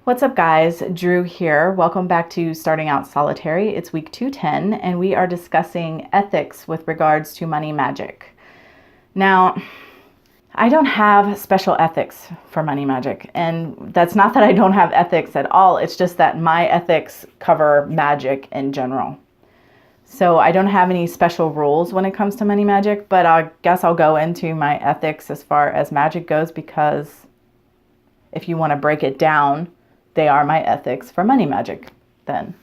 What's up, guys? Drew here. Welcome back to Starting Out Solitary. It's week 210, and we are discussing ethics with regards to money magic. Now, I don't have special ethics for money magic, and that's not that I don't have ethics at all. It's just that my ethics cover magic in general. So I don't have any special rules when it comes to money magic, but I guess I'll go into my ethics as far as magic goes, because if you want to break it down, they are my ethics for money magic then.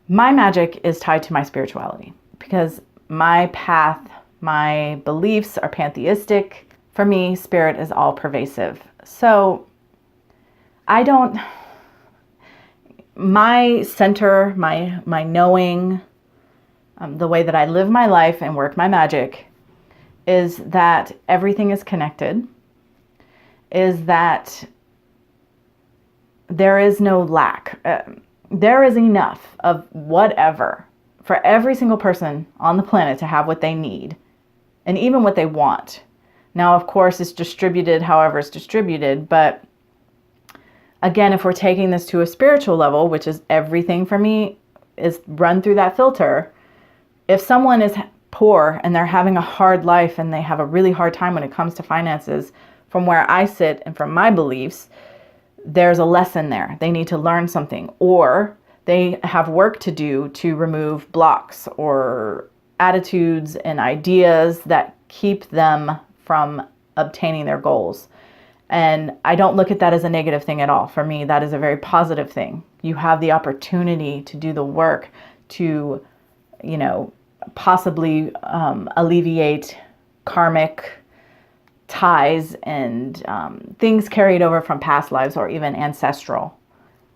My magic is tied to my spirituality because my path, my beliefs are pantheistic. For me, spirit is all pervasive. So my center, my knowing, the way that I live my life and work my magic is that everything is connected, is that there is no lack. There is enough of whatever for every single person on the planet to have what they need and even what they want. Now, of course, it's distributed however it's distributed, but again, if we're taking this to a spiritual level, which is everything for me is run through that filter. If someone is poor and they're having a hard life and they have a really hard time when it comes to finances, from where I sit and from my beliefs, there's a lesson there. They need to learn something, or they have work to do to remove blocks or attitudes and ideas that keep them from obtaining their goals. And I don't look at that as a negative thing at all. For me, that is a very positive thing. You have the opportunity to do the work to, possibly alleviate karmic ties and things carried over from past lives or even ancestral.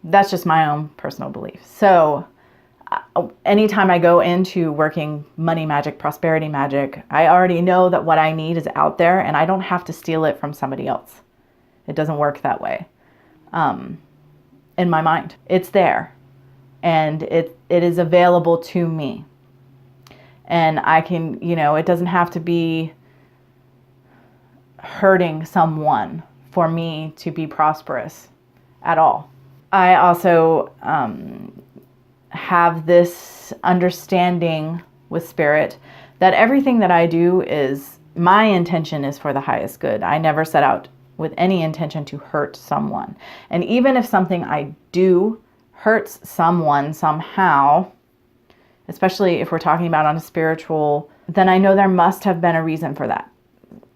That's just my own personal belief. So anytime I go into working money magic, prosperity magic, I already know that what I need is out there and I don't have to steal it from somebody else. It doesn't work that way. In my mind, it's there and it is available to me. And I can, it doesn't have to be hurting someone for me to be prosperous at all. I also have this understanding with spirit that everything that I do is, my intention is for the highest good. I never set out with any intention to hurt someone. And even if something I do hurts someone somehow, especially if we're talking about on a spiritual, then I know there must have been a reason for that.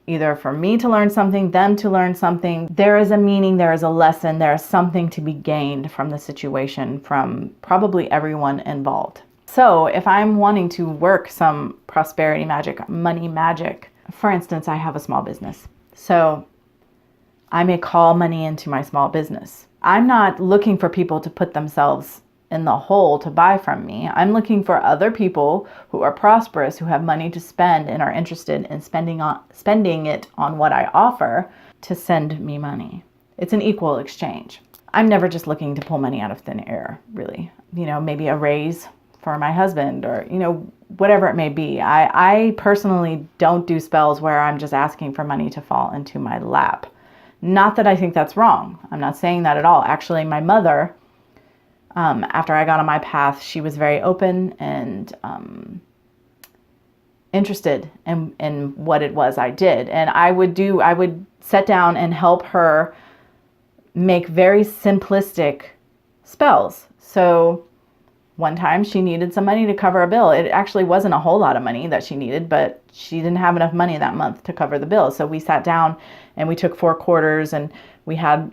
Either for me to learn something, them to learn something. There is a meaning, there is a lesson, there is something to be gained from the situation, from probably everyone involved. So if I'm wanting to work some prosperity magic, money magic, for instance, I have a small business. So I may call money into my small business. I'm not looking for people to put themselves in the hole to buy from me. I'm looking for other people who are prosperous, who have money to spend and are interested in spending it on what I offer to send me money. It's an equal exchange. I'm never just looking to pull money out of thin air, really. Maybe a raise for my husband or, whatever it may be. I personally don't do spells where I'm just asking for money to fall into my lap. Not that I think that's wrong. I'm not saying that at all. Actually, my mother, after I got on my path, she was very open and interested in what it was I did. And I would sit down and help her make very simplistic spells. So one time she needed some money to cover a bill. It actually wasn't a whole lot of money that she needed, but she didn't have enough money that month to cover the bill. So we sat down and we took 4 quarters and we had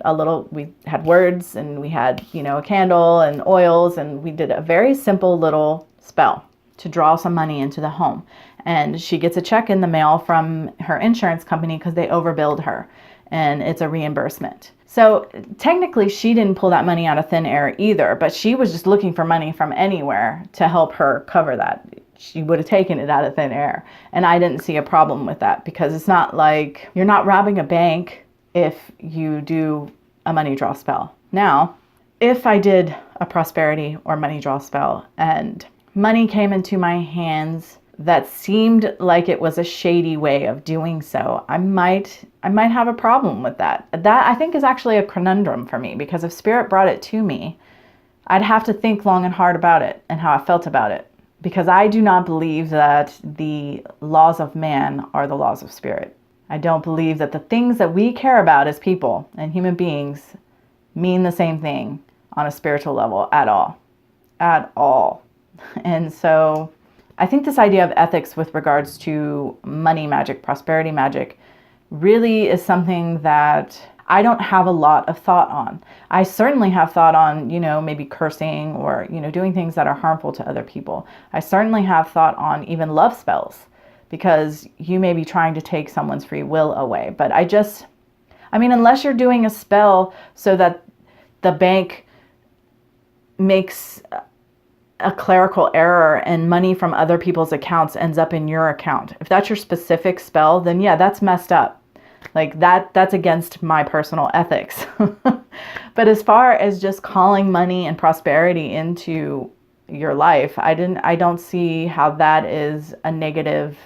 words and we had, a candle and oils, and we did a very simple little spell to draw some money into the home. And she gets a check in the mail from her insurance company because they overbilled her, and it's a reimbursement. So technically she didn't pull that money out of thin air either, but she was just looking for money from anywhere to help her cover that. She would have taken it out of thin air. And I didn't see a problem with that, because it's not like you're not robbing a bank if you do a money draw spell. Now, if I did a prosperity or money draw spell and money came into my hands that seemed like it was a shady way of doing so, I might have a problem with that. That I think is actually a conundrum for me, because if Spirit brought it to me, I'd have to think long and hard about it and how I felt about it, because I do not believe that the laws of man are the laws of Spirit. I don't believe that the things that we care about as people and human beings mean the same thing on a spiritual level at all. At all. And so I think this idea of ethics with regards to money magic, prosperity magic, really is something that I don't have a lot of thought on. I certainly have thought on, maybe cursing or, doing things that are harmful to other people. I certainly have thought on even love spells, because you may be trying to take someone's free will away. But unless you're doing a spell so that the bank makes a clerical error and money from other people's accounts ends up in your account, if that's your specific spell, then yeah, that's messed up. Like that's against my personal ethics. But as far as just calling money and prosperity into your life, I don't see how that is a negative,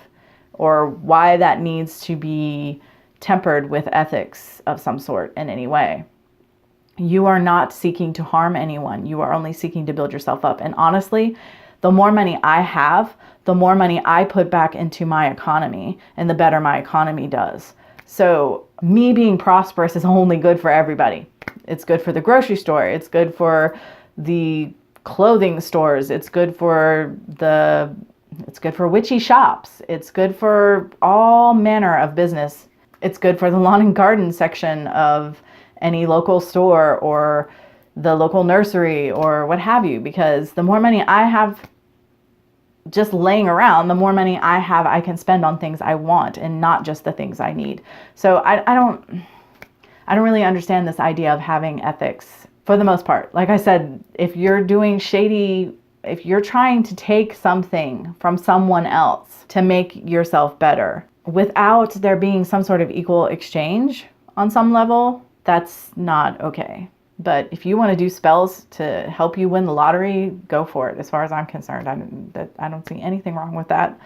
or why that needs to be tempered with ethics of some sort in any way. You are not seeking to harm anyone. You are only seeking to build yourself up. And honestly, the more money I have, the more money I put back into my economy, and the better my economy does. So me being prosperous is only good for everybody. It's good for the grocery store. It's good for the clothing stores. It's good for witchy shops. It's good for all manner of business. It's good for the lawn and garden section of any local store or the local nursery or what have you, because the more money I have just laying around, the more money I can spend on things I want and not just the things I need. So I don't really understand this idea of having ethics for the most part. Like I said, if you're doing shady, if you're trying to take something from someone else to make yourself better without there being some sort of equal exchange on some level, that's not okay. But if you want to do spells to help you win the lottery, go for it. As far as I'm concerned, I don't see anything wrong with that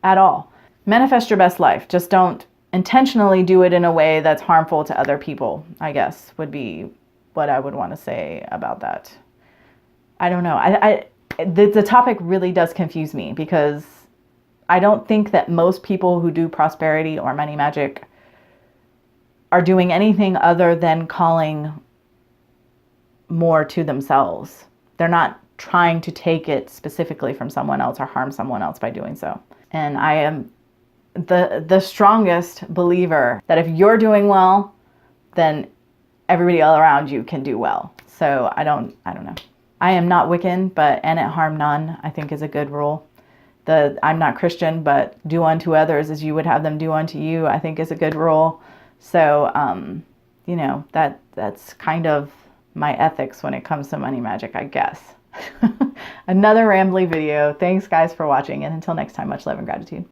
at all. Manifest your best life. Just don't intentionally do it in a way that's harmful to other people, I guess, would be what I would want to say about that. I don't know. The topic really does confuse me, because I don't think that most people who do prosperity or money magic are doing anything other than calling more to themselves. They're not trying to take it specifically from someone else or harm someone else by doing so. And I am the strongest believer that if you're doing well, then everybody all around you can do well. So I don't know. I am not Wiccan, but and it harm none, I think, is a good rule. I'm not Christian, but do unto others as you would have them do unto you, I think, is a good rule. So, that's kind of my ethics when it comes to money magic, I guess. Another rambly video. Thanks, guys, for watching. And until next time, much love and gratitude.